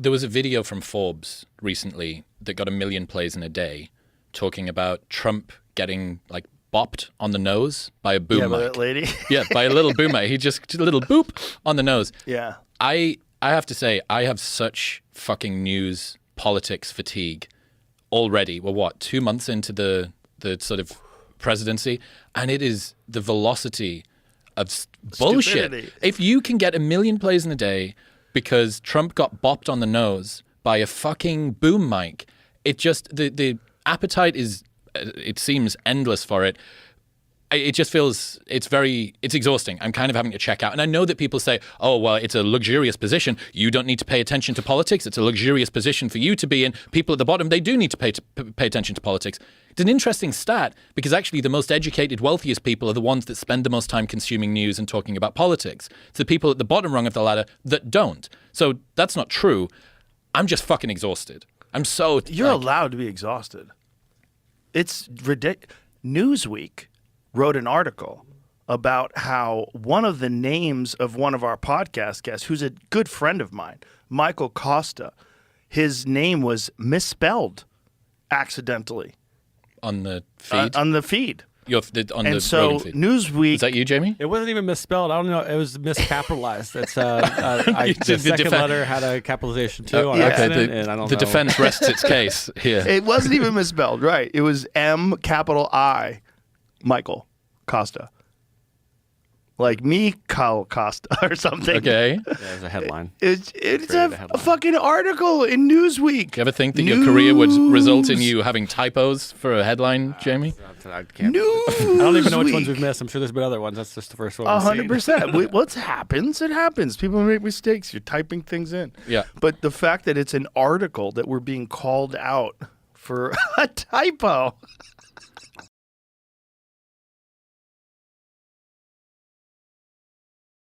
There was a video from Forbes recently that got 1 million plays in a day talking about Trump getting like bopped on the nose by a boom mic. by that lady. Yeah, by a little boom mic. He just a little boop on the nose. Yeah. I have to say, I have such fucking news politics fatigue already. We're what, 2 months into the sort of presidency, and it is the velocity of bullshit. Stupidity. If you can get 1 million plays in a day because Trump got bopped on the nose by a fucking boom mic, it just the appetite is, it seems endless for it. It just feels, it's exhausting. I'm kind of having to check out. And I know that people say, oh, well, it's a luxurious position. You don't need to pay attention to politics. It's a luxurious position for you to be in. People at the bottom, they do need to pay attention to politics. It's an interesting stat because actually the most educated, wealthiest people are the ones that spend the most time consuming news and talking about politics. It's the people at the bottom rung of the ladder that don't. So that's not true. I'm just fucking exhausted. I'm so... You're allowed to be exhausted. It's ridiculous. Newsweek wrote an article about how one of the names of one of our podcast guests, who's a good friend of mine, Michael Costa, his name was misspelled accidentally. On the feed? On the feed. On the Rogan feed. Newsweek... Is that you, Jamie? It wasn't even misspelled. I don't know. It was miscapitalized. It's the second letter had a capitalization too on accident, and I don't know. The defense rests its case here. It wasn't even misspelled, right? It was M-I, Michael Costa. Like me, Kyle Costa or something. Okay. Yeah, there's a headline. It's a fucking article in Newsweek. Do you ever think that your career would result in you having typos for a headline, Jamie? I can't. Newsweek. I don't even know which ones we've missed. I'm sure there's been other ones. That's just the first one. 100%. What happens? It happens. People make mistakes. You're typing things in. Yeah. But the fact that it's an article that we're being called out for a typo.